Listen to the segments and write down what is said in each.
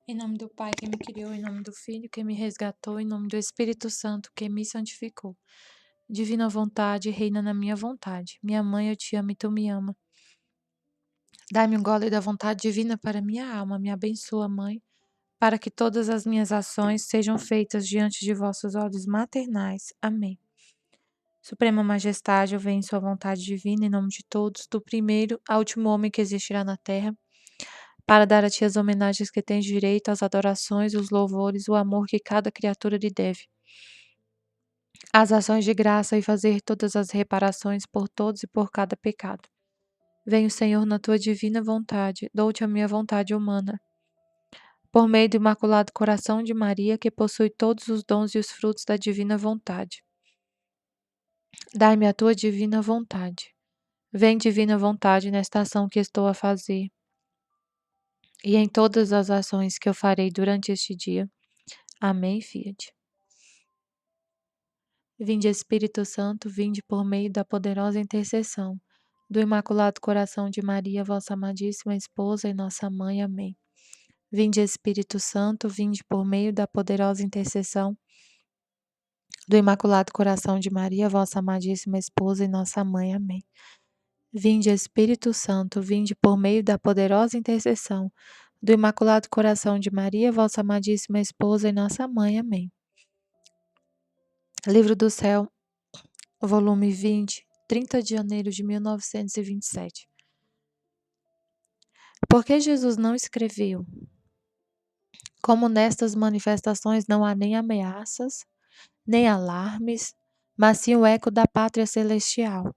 Em nome do Pai que me criou, em nome do Filho que me resgatou, em nome do Espírito Santo que me santificou. Divina vontade, reina na minha vontade. Minha mãe, eu te amo e tu me ama. Dai-me um gole da vontade divina para minha alma. Me abençoa, Mãe, para que todas as minhas ações sejam feitas diante de vossos olhos maternais. Amém. Suprema Majestade, eu venho em sua vontade divina, em nome de todos, do primeiro ao último homem que existirá na terra, para dar a ti as homenagens que tens direito, as adorações, os louvores, o amor que cada criatura lhe deve, as ações de graça e fazer todas as reparações por todos e por cada pecado. Venho, Senhor, na tua divina vontade, dou-te a minha vontade humana, por meio do imaculado coração de Maria, que possui todos os dons e os frutos da divina vontade. Dai-me a tua divina vontade. Vem, divina vontade, nesta ação que estou a fazer e em todas as ações que eu farei durante este dia. Amém, Fiat. Vinde, Espírito Santo, vinde por meio da poderosa intercessão do Imaculado Coração de Maria, vossa amadíssima esposa e nossa mãe. Amém. Vinde, Espírito Santo, vinde por meio da poderosa intercessão do Imaculado Coração de Maria, vossa amadíssima esposa e nossa mãe. Amém. Vinde, Espírito Santo, vinde por meio da poderosa intercessão do Imaculado Coração de Maria, vossa amadíssima esposa e nossa mãe. Amém. Livro do Céu, volume 20, 30 de janeiro de 1927. Por que Jesus não escreveu? Como nestas manifestações não há nem ameaças, nem alarmes, mas sim o eco da pátria celestial.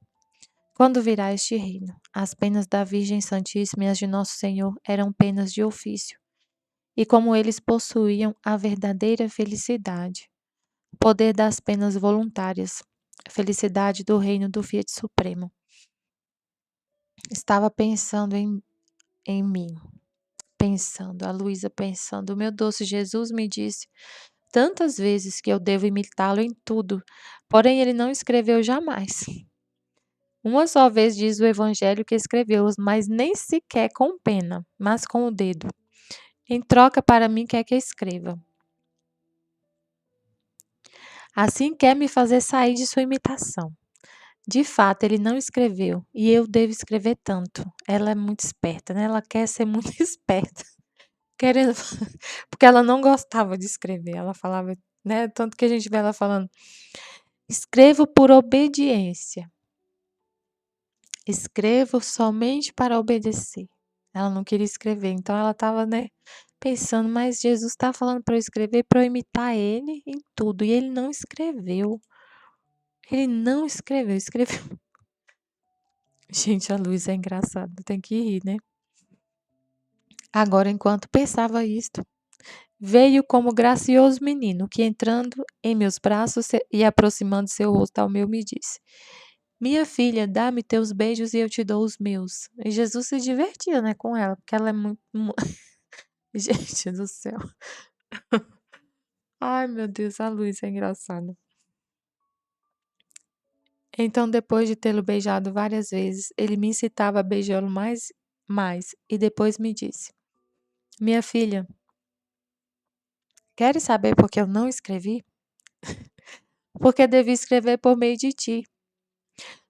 Quando virá este reino? As penas da Virgem Santíssima e as de Nosso Senhor eram penas de ofício, e como eles possuíam a verdadeira felicidade, poder das penas voluntárias, felicidade do reino do Fiat Supremo. Estava pensando em mim, a Luísa pensando, meu doce Jesus me disse tantas vezes que eu devo imitá-lo em tudo, porém ele não escreveu jamais. Uma só vez diz o Evangelho que escreveu, mas nem sequer com pena, mas com o dedo. Em troca, para mim, quer que escreva. Assim quer me fazer sair de sua imitação. De fato, ele não escreveu, e eu devo escrever tanto. Ela é muito esperta, né? Ela quer ser muito esperta. Querendo... Porque ela não gostava de escrever. Ela falava, né? Tanto que a gente vê ela falando, escrevo por obediência. Escrevo somente para obedecer. Ela não queria escrever, então ela estava, né, pensando, mas Jesus está falando para eu escrever, para eu imitar ele em tudo, e ele não escreveu. Ele não escreveu, escreveu. Gente, a Luz é engraçada, tem que rir, né? Agora, enquanto pensava isto, veio como gracioso menino que, entrando em meus braços e aproximando seu rosto ao meu, me disse: minha filha, dá-me teus beijos e eu te dou os meus. E Jesus se divertia, né, com ela, porque ela é muito. Gente do céu. Ai, meu Deus, a Luz é engraçada. Então, depois de tê-lo beijado várias vezes, ele me incitava a beijá-lo mais, e depois me disse: minha filha, queres saber por que eu não escrevi? Porque devi escrever por meio de ti.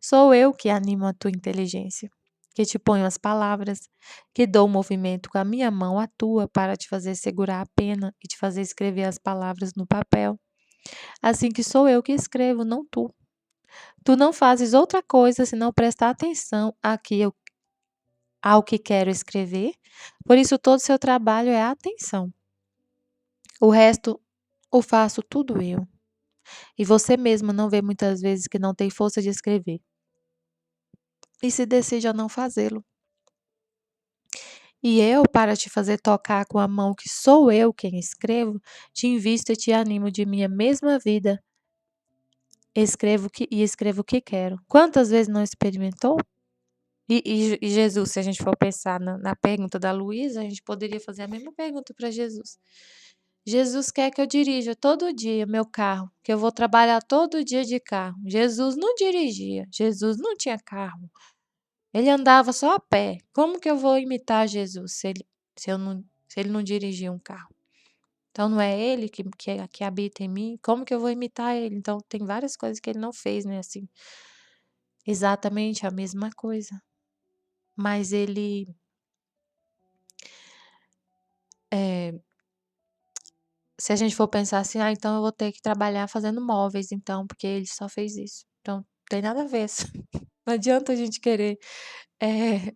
Sou eu que animo a tua inteligência, que te ponho as palavras, que dou o movimento com a minha mão à tua para te fazer segurar a pena e te fazer escrever as palavras no papel. Assim que sou eu que escrevo, não tu. Tu não fazes outra coisa senão prestar atenção ao que quero escrever, por isso todo seu trabalho é atenção. O resto o faço tudo eu. E você mesmo não vê muitas vezes que não tem força de escrever. E se decide a não fazê-lo. E eu, para te fazer tocar com a mão que sou eu quem escrevo, te invisto e te animo de minha mesma vida. Escrevo o que quero. Quantas vezes não experimentou? E Jesus, se a gente for pensar na pergunta da Luísa, a gente poderia fazer a mesma pergunta para Jesus. Jesus quer que eu dirija todo dia meu carro, que eu vou trabalhar todo dia de carro. Jesus não dirigia, Jesus não tinha carro. Ele andava só a pé. Como que eu vou imitar Jesus se eu não se ele não dirigir um carro. Então não é ele que habita em mim, como que eu vou imitar ele? Então tem várias coisas que ele não fez, né, assim, exatamente a mesma coisa, mas ele, eh, se a gente for pensar assim: "Ah, então eu vou ter que trabalhar fazendo móveis então, porque ele só fez isso". Então, tem nada a ver, não adianta a gente querer, eh,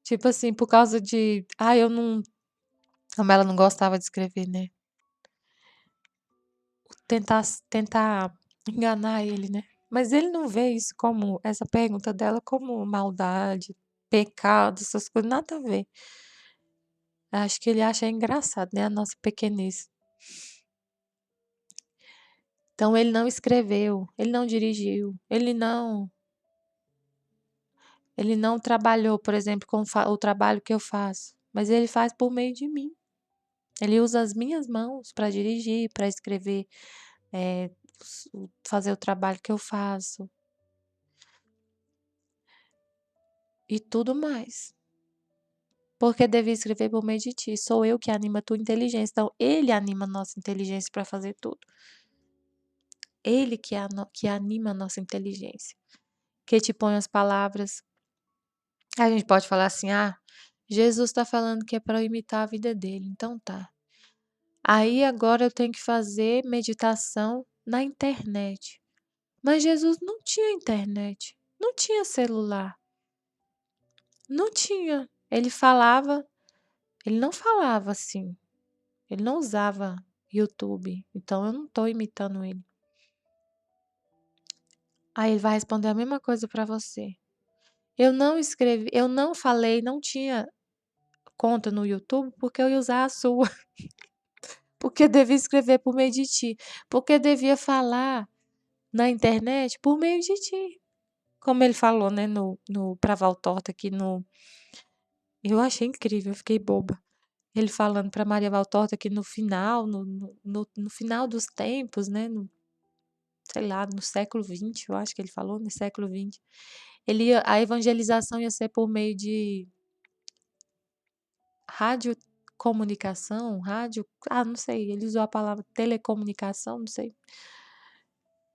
tipo assim, por causa de eu não, como ela não gostava de escrever, né, tentar enganar ele, né. Mas ele não vê isso como essa pergunta dela como maldade, pecado, essas coisas, nada a ver. Acho que ele acha engraçado, né, a nossa pequenez. Então ele não escreveu, ele não dirigiu, ele não trabalhou, por exemplo, com o trabalho que eu faço, mas ele faz por meio de mim. Ele usa as minhas mãos para dirigir, para escrever, eh, fazer o trabalho que eu faço e tudo mais. Porque devia escrever por meio de ti, sou eu que anima a tua inteligência, então ele anima a nossa inteligência para fazer tudo. Ele que anima a nossa inteligência, que te põe as palavras. A gente pode falar assim: "Ah, Jesus está falando que é para eu imitar a vida dele, então tá. Aí agora eu tenho que fazer meditação na internet". Mas Jesus não tinha internet, não tinha celular, não tinha. Ele não falava assim, ele não usava YouTube, então eu não estou imitando ele. Aí ele vai responder a mesma coisa para você. Eu não falei, não tinha conta no YouTube, porque eu ia usar a sua, porque devia escrever por meio de ti, porque devia falar na internet por meio de ti. Como ele falou, né, no pra Valtorta aqui no, eu achei incrível, eu fiquei boba. Ele falando para Maria Valtorta que no final, no final dos tempos, né, sei lá, no século XX, eu acho que ele falou, no século XX, a evangelização ia ser por meio de radiocomunicação, não sei, ele usou a palavra telecomunicação, não sei.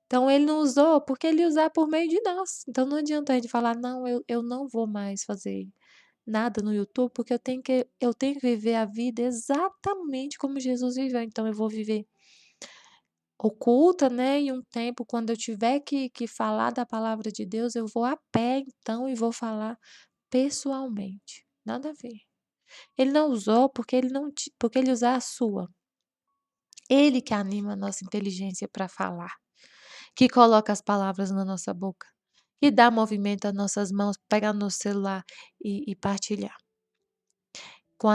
Então ele não usou, porque ele ia usar por meio de nós. Então não adianta a gente falar: "Não, eu não vou mais fazer nada no YouTube, porque eu tenho que viver a vida exatamente como Jesus viveu, então eu vou viver oculta, né, em um tempo quando eu tiver que falar da palavra de Deus, eu vou a pé então e vou falar pessoalmente". Nada a ver. Ele não usou porque ele usar a sua. Ele que anima a nossa inteligência para falar, que coloca as palavras na nossa boca, que dá movimento às nossas mãos, pegar no celular e partilhar. Com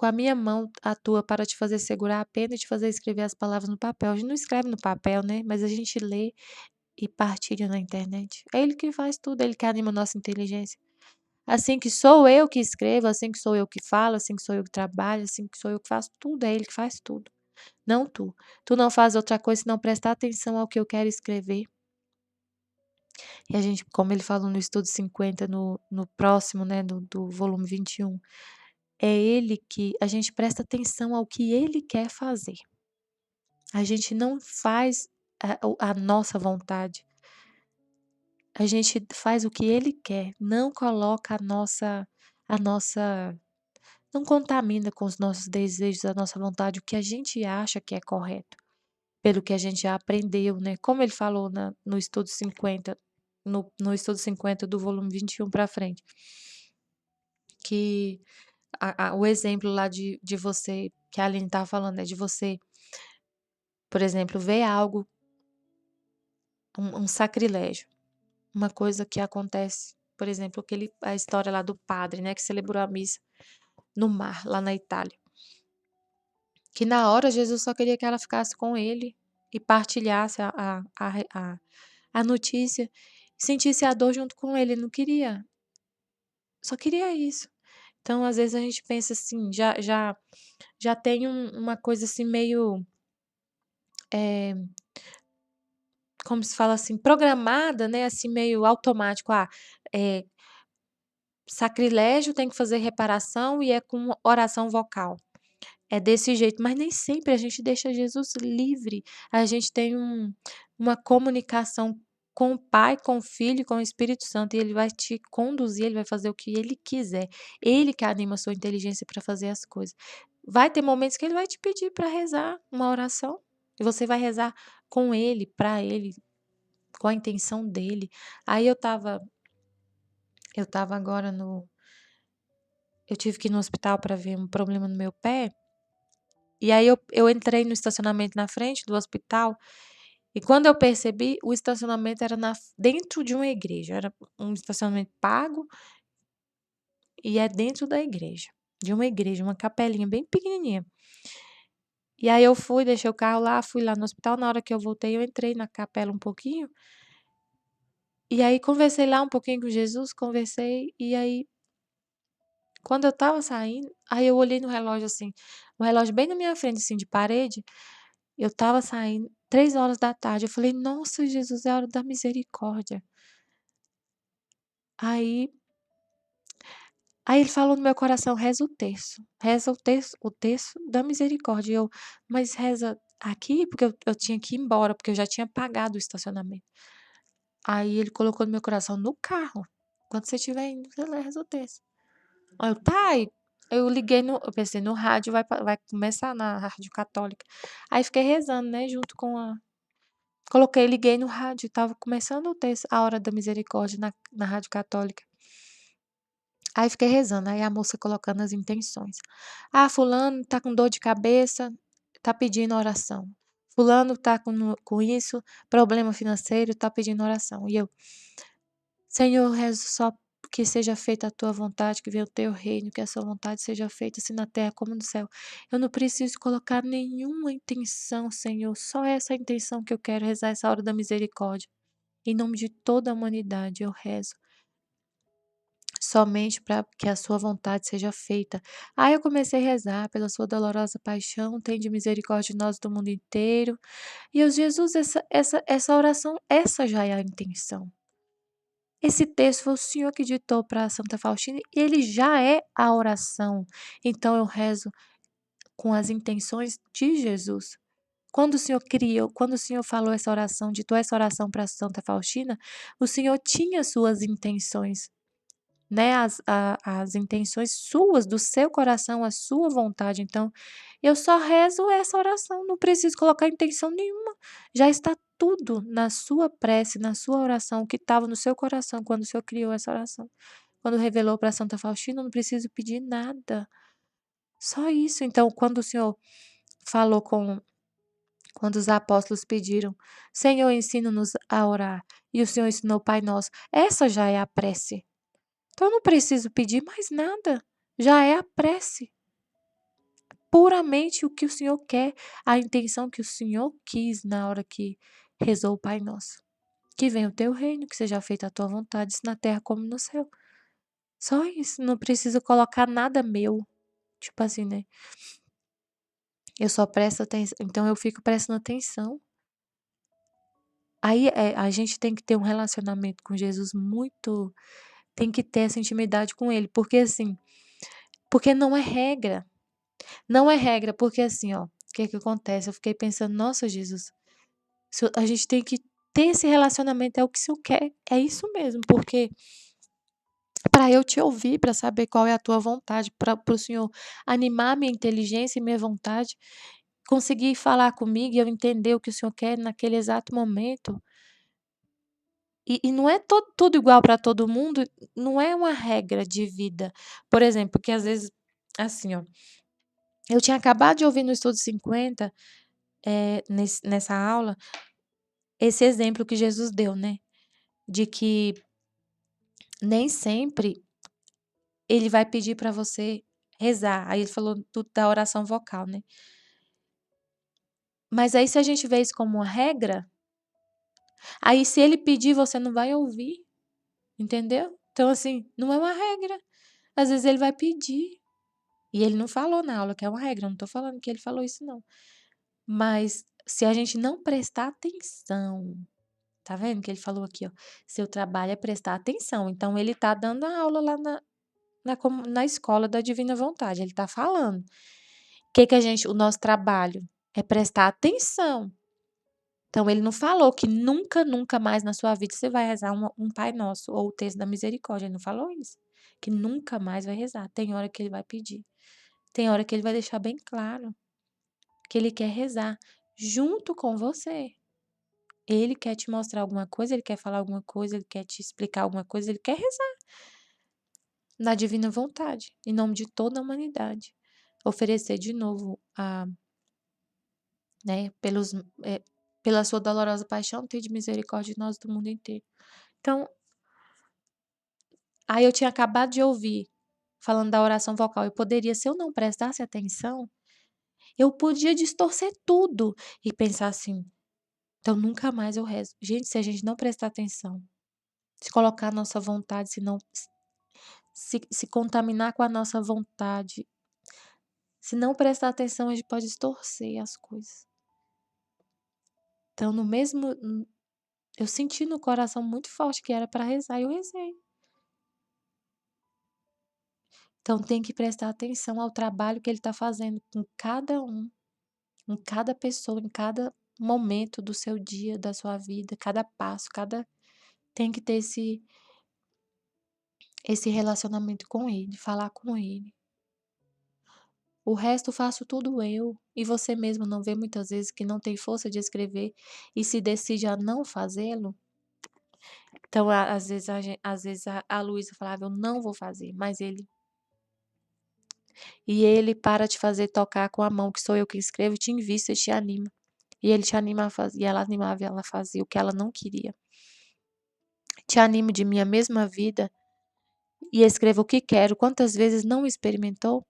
a minha mão, a tua, para te fazer segurar a pena e te fazer escrever as palavras no papel. A gente não escreve no papel, né, mas a gente lê e partilha na internet. É ele que faz tudo, ele que anima a nossa inteligência. Assim que sou eu que escrevo, assim que sou eu que falo, assim que sou eu que trabalho, assim que sou eu que faço tudo, é ele que faz tudo, não tu. Tu não faz outra coisa senão prestar atenção ao que eu quero escrever. E a gente, como ele falou no estudo 50, no próximo, né, do volume 21, é ele que a gente presta atenção ao que ele quer fazer. A gente não faz a nossa vontade, a gente faz o que ele quer, não coloca a nossa, não contamina com os nossos desejos, a nossa vontade, o que a gente acha que é correto, pelo que a gente já aprendeu, né. Como ele falou no estudo 50, no estudo 50 do volume 21 para frente, que o exemplo lá de você, que a Aline estava falando, né, de você, por exemplo, ver algo, um sacrilégio, uma coisa que acontece, por exemplo, a história lá do padre, né, que celebrou a missa no mar, lá na Itália, que na hora Jesus só queria que ela ficasse com ele e partilhasse a notícia, sentisse a dor junto com ele, não queria, só queria isso. Então, às vezes a gente pensa assim, já tem uma coisa assim meio, eh, como se fala assim, programada, né, assim meio automático, eh sacrilégio, tem que fazer reparação e é com oração vocal. É desse jeito, mas nem sempre a gente deixa Jesus livre. A gente tem uma comunicação com o Pai, com o Filho e com o Espírito Santo, e ele vai te conduzir, ele vai fazer o que ele quiser. Ele que anima a sua inteligência para fazer as coisas. Vai ter momentos que ele vai te pedir para rezar uma oração, e você vai rezar com ele, para ele, com a intenção dele. Aí eu estava agora no eu tive que ir no hospital para ver um problema no meu pé. E aí eu entrei no estacionamento na frente do hospital, e quando eu percebi, o estacionamento era dentro de uma igreja, era um estacionamento pago e é dentro da igreja, de uma igreja, uma capelinha bem pequenininha. E aí eu fui, deixei o carro lá, fui lá no hospital, na hora que eu voltei eu entrei na capela um pouquinho, e aí conversei lá um pouquinho com Jesus, conversei, e aí quando eu estava saindo, aí eu olhei no relógio assim, o relógio bem na minha frente assim de parede. Eu estava saindo 3 horas da tarde, eu falei: "Nossa, Jesus, é a hora da misericórdia". Aí aí ele falou no meu coração: "Reza o terço, reza o terço da misericórdia", e eu: "Mas reza aqui?", porque eu tinha que ir embora, porque eu já tinha pagado o estacionamento. Aí ele colocou no meu coração: "No carro, quando você estiver indo, você reza o terço". Aí eu: "Tá". Aí eu liguei eu pensei: "No rádio vai começar na rádio católica". Aí fiquei rezando, né, junto com a liguei no rádio, estava começando o texto A Hora da Misericórdia na rádio católica. Aí fiquei rezando, aí a moça colocando as intenções. "Ah, fulano tá com dor de cabeça, tá pedindo oração. Fulano tá com isso, problema financeiro, tá pedindo oração". E eu: "Senhor, rezo só que seja feita a tua vontade, que venha o teu reino, que a sua vontade seja feita assim na terra como no céu. Eu não preciso colocar nenhuma intenção, Senhor, só essa intenção que eu quero rezar essa hora da misericórdia. Em nome de toda a humanidade eu rezo, somente para que a sua vontade seja feita". Aí eu comecei a rezar: "Pela sua dolorosa paixão, tende misericórdia de nós do mundo inteiro". E eu: "Jesus, essa oração, essa já é a intenção. Esse texto foi o Senhor que ditou para Santa Faustina e ele já é a oração. Então eu rezo com as intenções de Jesus". Quando o Senhor falou essa oração, ditou essa oração para Santa Faustina, o Senhor tinha suas intenções, né, as intenções suas, do seu coração, a sua vontade. Então, eu só rezo essa oração, não preciso colocar intenção nenhuma. Já está tudo na sua prece, na sua oração, o que estava no seu coração quando o Senhor criou essa oração. Quando revelou para Santa Faustina, eu não preciso pedir nada. Só isso. Então, quando o Senhor falou com quando os apóstolos pediram: "Senhor, ensina-nos a orar", e o Senhor ensinou o Pai Nosso, essa já é a prece. Então eu não preciso pedir mais nada, já é a prece, puramente o que o Senhor quer, a intenção que o Senhor quis na hora que rezou o Pai Nosso. Que venha o teu reino, que seja feita a tua vontade, assim na terra como no céu. Só isso, não preciso colocar nada meu, tipo assim, né, eu só presto atenção, então eu fico prestando atenção. Aí, a gente tem que ter um relacionamento com Jesus muito, tem que ter essa intimidade com ele, porque assim, porque não é regra. Não é regra, porque assim, ó, o que que acontece? Eu fiquei pensando: "Nossa, Jesus, a gente tem que ter esse relacionamento, é o que o Senhor quer, é isso mesmo, porque para eu te ouvir, para saber qual é a tua vontade, para o Senhor animar minha inteligência e minha vontade, conseguir falar comigo e eu entender o que o Senhor quer naquele exato momento". E não é tudo igual para todo mundo, não é uma regra de vida. Por exemplo, que às vezes assim, ó, eu tinha acabado de ouvir no Estudo 50, nessa aula, esse exemplo que Jesus deu, né, de que nem sempre ele vai pedir para você rezar. Aí ele falou da oração vocal, né. Mas aí se a gente vê isso como uma regra, aí se ele pedir você não vai ouvir, entendeu? Então assim, não é uma regra. Às vezes ele vai pedir, e ele não falou na aula que é uma regra, eu não tô falando que ele falou isso não. Mas se a gente não prestar atenção, tá vendo que ele falou aqui, ó, seu trabalho é prestar atenção, então ele tá dando a aula lá na escola da divina vontade. Ele está falando. O nosso trabalho é prestar atenção. Então, ele não falou que nunca, nunca mais na sua vida você vai rezar um Pai Nosso ou o texto da misericórdia. Ele não falou isso. Que nunca mais vai rezar. Tem hora que ele vai pedir. Tem hora que ele vai deixar bem claro que ele quer rezar junto com você. Ele quer te mostrar alguma coisa, ele quer falar alguma coisa, ele quer te explicar alguma coisa, ele quer rezar na divina vontade, em nome de toda a humanidade. Oferecer de novo né, pela sua dolorosa paixão, ter de misericórdia de nós do mundo inteiro. Então, aí eu tinha acabado de ouvir, falando da oração vocal, se eu não prestasse atenção, eu podia distorcer tudo e pensar assim, então nunca mais eu rezo. Gente, se a gente não prestar atenção, se colocar a nossa vontade, se contaminar com a nossa vontade, se não prestar atenção, a gente pode distorcer as coisas. Então, eu senti no coração muito forte que era para rezar e eu rezei. Então, tem que prestar atenção ao trabalho que ele está fazendo com cada um, em cada pessoa, em cada momento do seu dia, da sua vida, cada passo, tem que ter esse relacionamento com ele, falar com ele. O resto faço tudo eu, e você mesmo não vê muitas vezes que não tem força de escrever e se decide a não fazê-lo? Então, às vezes a Luísa falava, eu não vou fazer, mas ele para de fazer tocar com a mão, que sou eu que escrevo, te invista e te anima. E ele te anima a fazer, e ela animava e ela fazia o que ela não queria. Te animo de minha mesma vida e escreva o que quero. Quantas vezes não experimentou?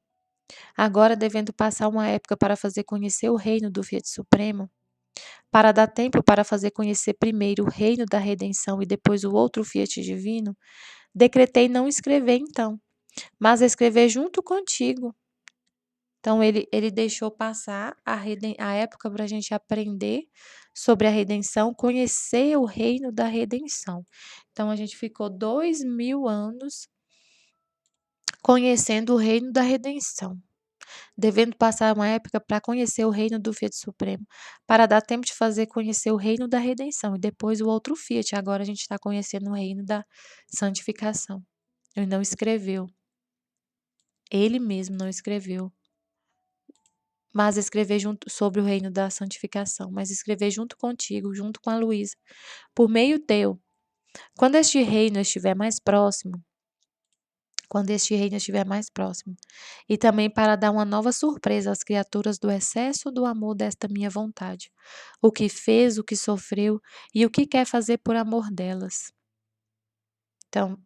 Agora devendo passar uma época para fazer conhecer o reino do Fiat Supremo, para dar tempo para fazer conhecer primeiro o reino da redenção e depois o outro Fiat divino, decretei não escrever então, mas escrever junto contigo. Então, ele deixou passar a época para a gente aprender sobre a redenção, conhecer o reino da redenção. Então, a gente ficou 2000 anos conhecendo o reino da redenção, devendo passar uma época para conhecer o reino do Fiat Supremo, para dar tempo de fazer conhecer o reino da redenção e depois o outro Fiat. Agora a gente está conhecendo o reino da santificação. Ele não escreveu. Ele mesmo não escreveu. Mas escrever junto sobre o reino da santificação, mas escrever junto contigo, junto com a Luísa, por meio teu. Quando este reino estiver mais próximo, e também para dar uma nova surpresa às criaturas do excesso do amor desta minha vontade, o que fez, o que sofreu e o que quer fazer por amor delas. Então,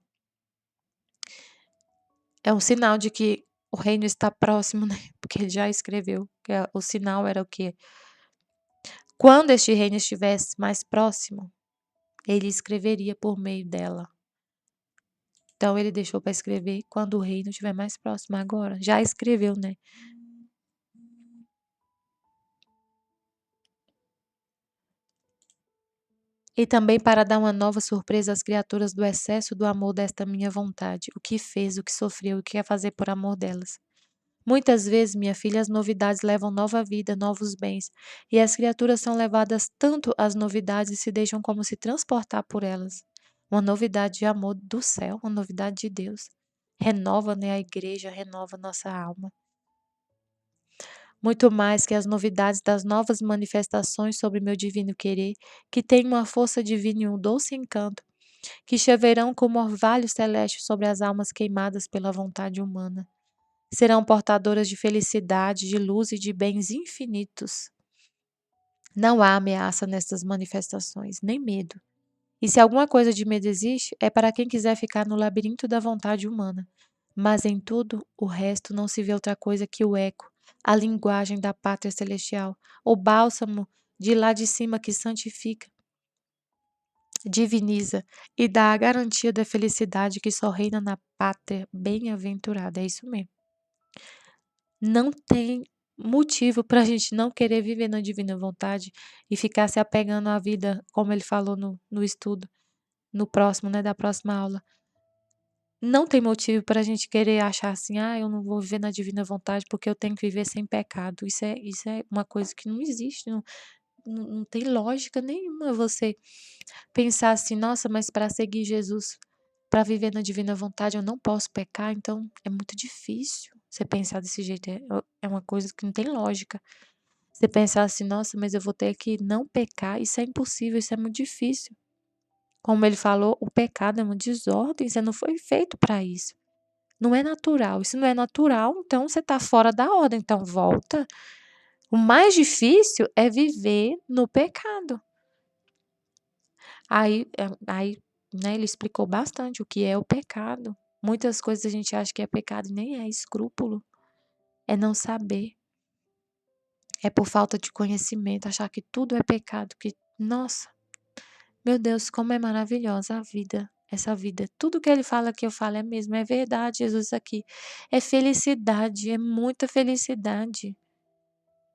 é um sinal de que o reino está próximo, né? Porque ele já escreveu, que o sinal era o quê? Quando este reino estivesse mais próximo, ele escreveria por meio dela. Então, ele deixou para escrever quando o reino estiver mais próximo. Agora, já escreveu, né? E também para dar uma nova surpresa às criaturas do excesso do amor desta minha vontade, o que fez, o que sofreu e o que quer fazer por amor delas. Muitas vezes, minha filha, as novidades levam nova vida, novos bens, e as criaturas são levadas tanto às novidades e se deixam como se transportar por elas. Uma novidade de amor do céu, uma novidade de Deus. Renova, né, a igreja, renova nossa alma. Muito mais que as novidades das novas manifestações sobre meu divino querer, que tem uma força divina e um doce encanto, que choverão como orvalho celeste sobre as almas queimadas pela vontade humana. Serão portadoras de felicidade, de luz e de bens infinitos. Não há ameaça nestas manifestações, nem medo. E se alguma coisa de medo existe, é para quem quiser ficar no labirinto da vontade humana. Mas em tudo o resto não se vê outra coisa que o eco, a linguagem da pátria celestial, o bálsamo de lá de cima que santifica, diviniza e dá a garantia da felicidade que só reina na pátria bem-aventurada. É isso mesmo. Não tem motivo para a gente não querer viver na divina vontade e ficar se apegando à vida, como ele falou no estudo, no próximo, né, da próxima aula. não tem motivo para a gente querer achar assim: "Ah, eu não vou viver na divina vontade, porque eu tenho que viver sem pecado". Isso é uma coisa que não existe, não tem lógica nenhuma você pensar assim: "Nossa, mas para seguir Jesus, para viver na divina vontade, eu não posso pecar", então é muito difícil você pensar desse jeito, é uma coisa que não tem lógica. Você pensar assim: "Nossa, mas eu vou ter que não pecar", isso é impossível, isso é muito difícil. Como ele falou, o pecado é uma desordem, você não foi feito para isso. Não é natural. E se não é natural, então você está fora da ordem, então volta. O mais difícil é viver no pecado. Aí, né, ele explicou bastante o que é o pecado. Muitas coisas a gente acha que é pecado e nem é escrúpulo, é não saber, é por falta de conhecimento, achar que tudo é pecado, que nossa, meu Deus, como é maravilhosa a vida, essa vida. Tudo que ele fala que eu falo é mesmo, é verdade, Jesus, isso aqui. É felicidade, é muita felicidade.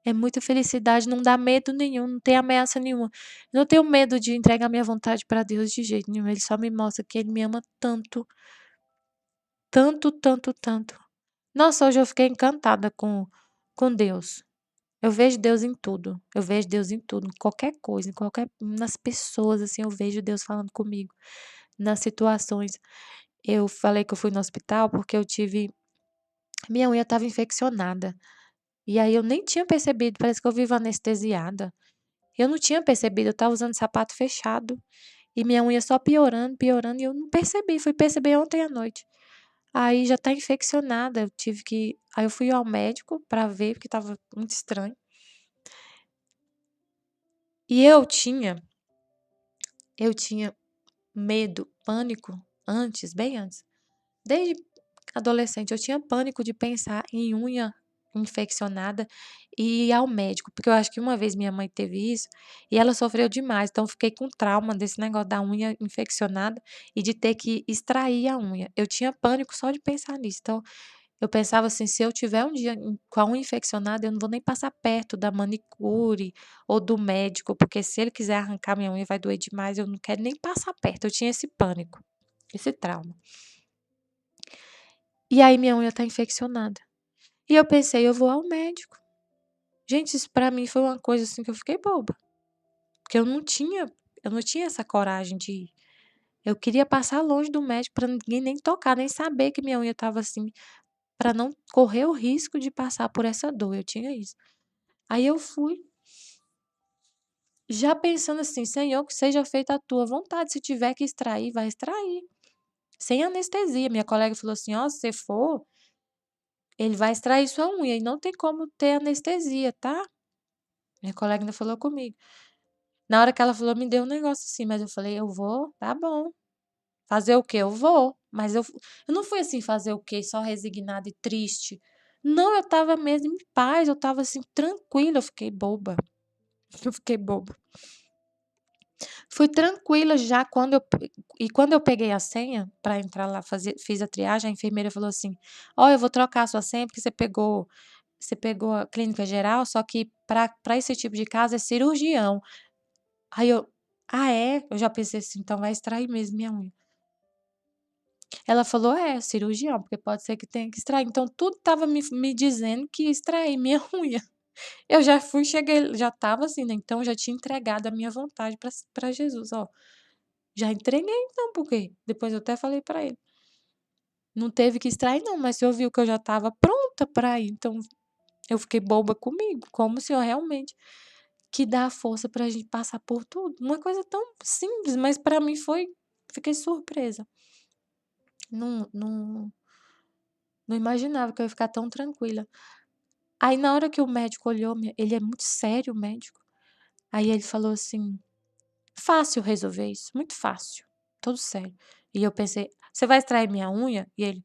É muita felicidade, não dá medo nenhum, não tem ameaça nenhuma. Eu não tenho medo de entregar minha vontade para Deus de jeito nenhum. Ele só me mostra que ele me ama tanto, tanto, tanto, tanto. Nossa, hoje eu fiquei encantada com Deus. Eu vejo Deus em tudo. Eu vejo Deus em tudo, em qualquer coisa, nas pessoas assim, eu vejo Deus falando comigo, nas situações. Eu falei que eu fui no hospital porque eu tive minha unha estava infeccionada. E aí eu nem tinha percebido, parece que eu vivo anestesiada. Eu não tinha percebido, eu estava usando sapato fechado e minha unha só piorando, piorando e eu não percebi, fui perceber ontem à noite. Aí já tá infeccionada, aí eu fui ao médico pra ver, porque estava muito estranho. E eu tinha medo, pânico antes, bem antes. Desde adolescente eu tinha pânico de pensar em unha infeccionada e ir ao médico, porque eu acho que uma vez minha mãe teve isso e ela sofreu demais, então eu fiquei com trauma desse negócio da unha infeccionada e de ter que extrair a unha. Eu tinha pânico só de pensar nisso. Então, eu pensava assim: se eu tiver um dia com a unha infeccionada, eu não vou nem passar perto da manicure ou do médico, porque se ele quiser arrancar minha unha vai doer demais, eu não quero nem passar perto. Eu tinha esse pânico, esse trauma. E aí minha unha tá infeccionada. E eu pensei: "Eu vou ao médico". Gente, isso pra mim foi uma coisa, assim, que eu fiquei boba, porque eu não tinha essa coragem de ir. Eu queria passar longe do médico pra ninguém nem tocar, nem saber que minha unha estava assim, pra não correr o risco de passar por essa dor, eu tinha isso. Aí eu fui, já pensando assim: "Senhor, que seja feita a tua vontade, se tiver que extrair, vai extrair", sem anestesia. Minha colega falou assim: "Ó, se você for, ele vai extrair sua unha e não tem como ter anestesia, tá?". Minha colega ainda falou comigo. Na hora que ela falou, me deu um negócio assim, mas eu falei: "Eu vou, tá bom. Fazer o quê? Eu vou". Mas eu não fui assim fazer o quê? Só resignada e triste. Não, eu estava mesmo em paz, eu estava assim tranquila, eu fiquei boba, eu fiquei boba. Fui tranquila já quando eu peguei a senha para entrar lá fiz a triagem, a enfermeira falou assim: "Ó, eu vou trocar a sua senha porque você pegou a clínica geral, só que para esse tipo de caso é cirurgião". Aí eu: "Ah, é?". Eu já pensei assim: "Então vai extrair mesmo minha unha". Ela falou: "É, cirurgião, porque pode ser que tenha que extrair". Então tudo estava me dizendo que ia extrair minha unha. Eu já fui, cheguei já estava assim, né, então eu já tinha entregado a minha vontade para Jesus: "Ó, já entreguei então, porque depois eu até falei para ele: "Não teve que extrair não, mas o senhor viu que eu já estava pronta para ir". Então eu fiquei boba comigo, como o senhor realmente que dá força pra gente passar por tudo. Uma coisa tão simples, mas pra mim fiquei surpresa. Não imaginava que eu ia ficar tão tranquila. Aí na hora que o médico olhou, ele é muito sério, o médico. Aí ele falou assim: "Fácil resolver isso, muito fácil", todo sério. E eu pensei: "Você vai extrair minha unha?" E ele: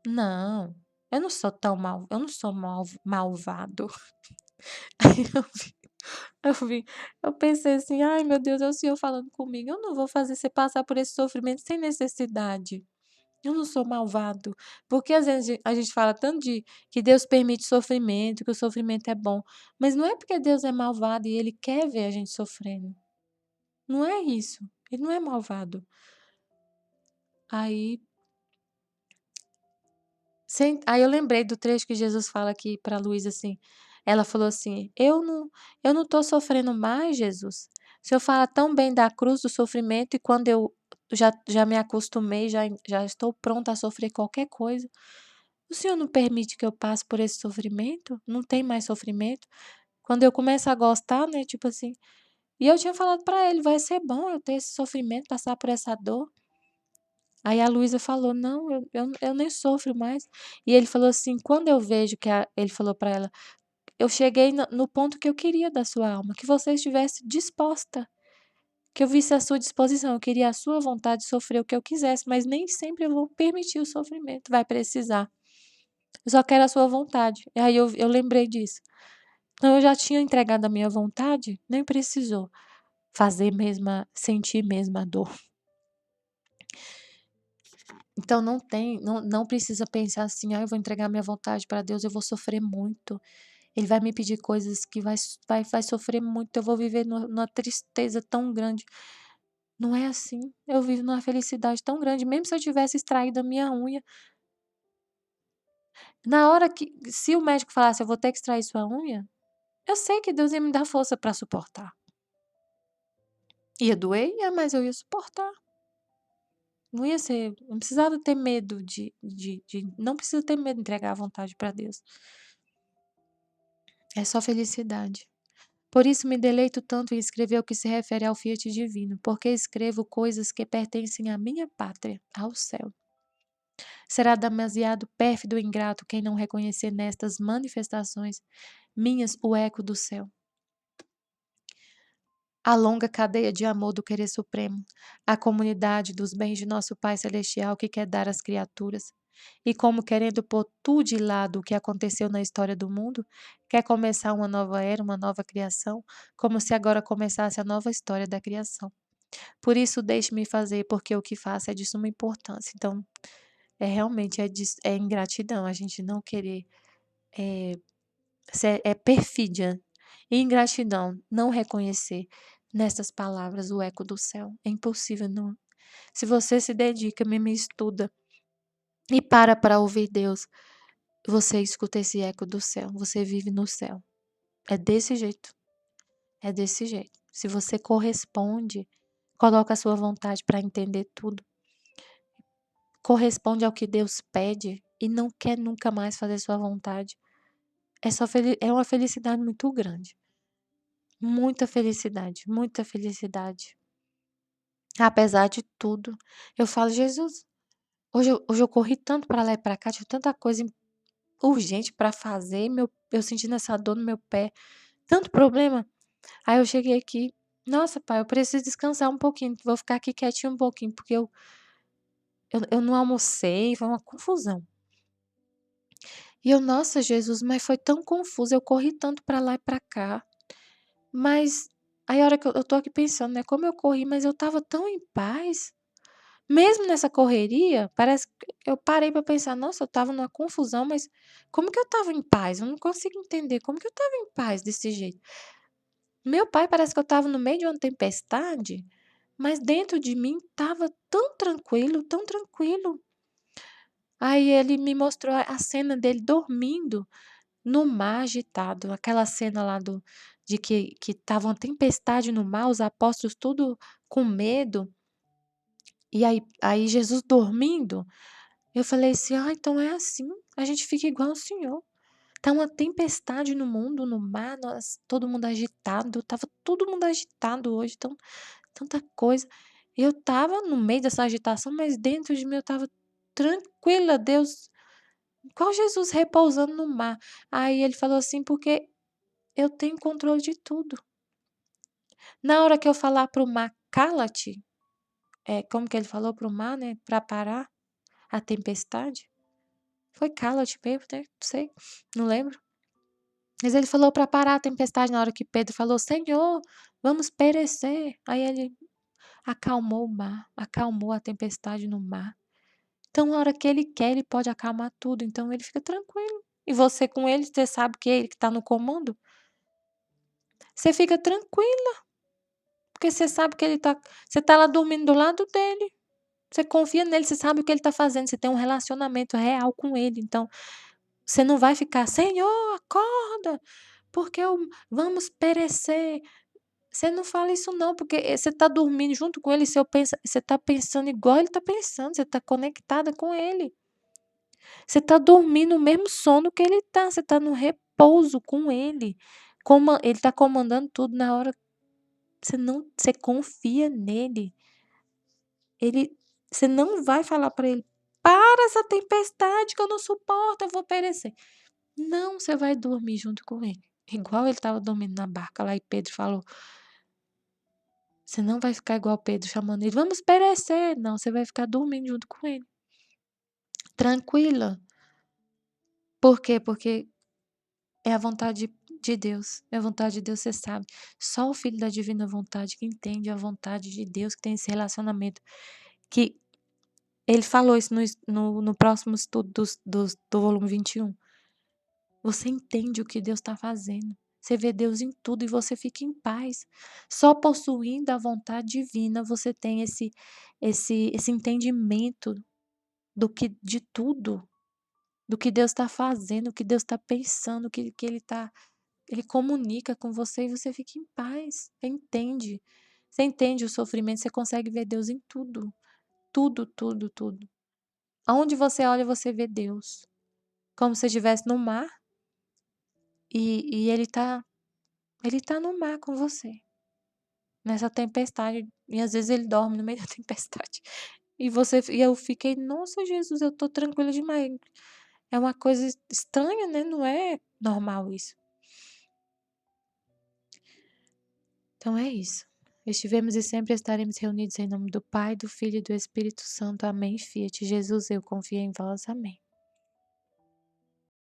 "Não, eu não sou malvado". Aí eu vi, eu pensei assim: "Ai meu Deus, é o Senhor falando comigo, eu não vou fazer você passar por esse sofrimento sem necessidade". Eu não sou malvado, porque às vezes a gente fala tanto de que Deus permite sofrimento, que o sofrimento é bom, mas não é porque Deus é malvado e ele quer ver a gente sofrendo, não é isso, ele não é malvado. Aí Aí eu lembrei do trecho que Jesus fala aqui para Luísa, assim, ela falou assim: "Eu não tô sofrendo mais, Jesus. O senhor fala tão bem da cruz, do sofrimento, e quando eu já me acostumei, já estou pronta a sofrer qualquer coisa, o senhor não permite que eu passe por esse sofrimento? Não tem mais sofrimento?" Quando eu começo a gostar, né, tipo assim, e eu tinha falado para ele: "Vai ser bom eu ter esse sofrimento, passar por essa dor". Aí a Luísa falou: "Não, eu nem sofro mais". E ele falou assim: "Quando eu vejo que a", ele falou para ela: "Eu cheguei no ponto que eu queria da sua alma, que você estivesse disposta, que eu visse a sua disposição, eu queria a sua vontade de sofrer o que eu quisesse, mas nem sempre eu vou permitir o sofrimento, vai precisar. Eu só quero a sua vontade". E aí eu lembrei disso. Então eu já tinha entregado a minha vontade, nem precisou fazer mesmo sentir mesmo a dor. Então não precisa pensar assim: "Ah, eu vou entregar minha vontade para Deus, eu vou sofrer muito. Ele vai me pedir coisas que vai sofrer muito, eu vou viver numa tristeza tão grande". Não é assim. Eu vivo numa felicidade tão grande, mesmo se eu tivesse extraído a minha unha. Na hora que se o médico falasse: "Eu vou ter que extrair sua unha", eu sei que Deus ia me dar força para suportar. Ia doer? Ia, mas eu ia suportar. Não precisava ter medo não precisa ter medo de entregar a vontade para Deus. É só felicidade. Por isso me deleito tanto em escrever o que se refere ao fiat divino, porque escrevo coisas que pertencem à minha pátria, ao céu. Será demasiado pérfido e ingrato quem não reconhecer nestas manifestações minhas o eco do céu. A longa cadeia de amor do querer supremo, a comunidade dos bens de nosso Pai Celestial que quer dar às criaturas. E como querendo pôr tudo de lado o que aconteceu na história do mundo, quer começar uma nova era, uma nova criação, como se agora começasse a nova história da criação. Por isso deixe-me fazer, porque o que faço é de suma importância. Então, realmente é ingratidão a gente não querer, eh, é perfídia e ingratidão não reconhecer nessas palavras o eco do céu. É impossível não. Se você se dedica, mesmo estuda e para ouvir Deus, você escuta esse eco do céu, você vive no céu. É desse jeito, é desse jeito. Se você corresponde, coloca a sua vontade para entender tudo, corresponde ao que Deus pede e não quer nunca mais fazer sua vontade, é uma felicidade muito grande. Muita felicidade, muita felicidade. Apesar de tudo, eu falo: "Jesus, hoje eu corri tanto para lá e para cá, tive tanta coisa urgente para fazer, eu sentindo essa dor no meu pé, tanto problema". Aí eu cheguei aqui: "Nossa, pai, eu preciso descansar um pouquinho, vou ficar aqui quietinho um pouquinho, porque eu não almocei", foi uma confusão. E eu: "Nossa, Jesus, mas foi tão confuso, eu corri tanto para lá e para cá". Mas aí a hora que eu tô aqui pensando, né, como eu corri, mas eu estava tão em paz. Mesmo nessa correria, parece que eu parei para pensar: "Nossa, eu estava numa confusão, mas como que eu estava em paz? Eu não consigo entender como que eu estava em paz desse jeito". Meu pai parece que eu estava no meio de uma tempestade, mas dentro de mim estava tão tranquilo, tão tranquilo. Aí ele me mostrou a cena dele dormindo no mar agitado, aquela cena lá de que estava uma tempestade no mar, os apóstolos tudo com medo, e aí Jesus dormindo. Eu falei assim: "Ah, então é assim, a gente fica igual o senhor. Tá uma tempestade no mundo, no mar, todo mundo agitado, estava todo mundo agitado hoje, tanta coisa". Eu estava no meio dessa agitação, mas dentro de mim eu estava tranquila, Deus, igual Jesus repousando no mar. Aí ele falou assim: "Porque eu tenho controle de tudo". Na hora que eu falar para o mar: "Cala-te", como que ele falou para o mar, né, para parar a tempestade? Foi cala-te mesmo, né, não sei, não lembro. Mas ele falou para parar a tempestade na hora que Pedro falou: "Senhor, vamos perecer". Aí ele acalmou o mar, acalmou a tempestade no mar. Então, na hora que ele quer, ele pode acalmar tudo, então ele fica tranquilo. E você com ele, você sabe que é ele que está no comando, você fica tranquila, porque você sabe que você tá lá dormindo do lado dele. Você confia nele, você sabe o que ele está fazendo, você tem um relacionamento real com ele, então você não vai ficar: "Senhor, acorda, porque vamos perecer". Você não fala isso não, porque, você está dormindo junto com ele, você está pensando igual ele está pensando, você está conectada com ele. Você está dormindo o mesmo sono que ele está, você está no repouso com ele. Ele está comandando tudo na hora, você confia nele. Você não vai falar para ele: "Para essa tempestade que eu não suporto, eu vou perecer". Não, você vai dormir junto com ele, igual ele estava dormindo na barca lá e Pedro falou. Você não vai ficar igual Pedro chamando ele: "Vamos perecer", não, você vai ficar dormindo junto com ele, tranquila. Por quê? Porque é a vontade de Deus, é a vontade de Deus, você sabe. Só o filho da divina vontade que entende a vontade de Deus, que tem esse relacionamento, que ele falou isso no próximo estudo do volume 21. Você entende o que Deus está fazendo. Você vê Deus em tudo e você fica em paz. Só possuindo a vontade divina você tem esse entendimento de tudo, do que Deus está fazendo, o que Deus está pensando, que ele comunica com você e você fica em paz. Você entende. Você entende o sofrimento, você consegue ver Deus em tudo. Tudo, tudo, tudo. Aonde você olha, você vê Deus. Como se estivesse no mar e ele tá no mar com você, nessa tempestade, e às vezes ele dorme no meio da tempestade. E eu fiquei: "Nossa, Jesus, eu tô tranquila demais". É uma coisa estranha, né, não é normal isso. Então é isso. Estivemos e sempre estaremos reunidos em nome do Pai, do Filho e do Espírito Santo. Amém. Fiat. Jesus, eu confio em vós. Amém.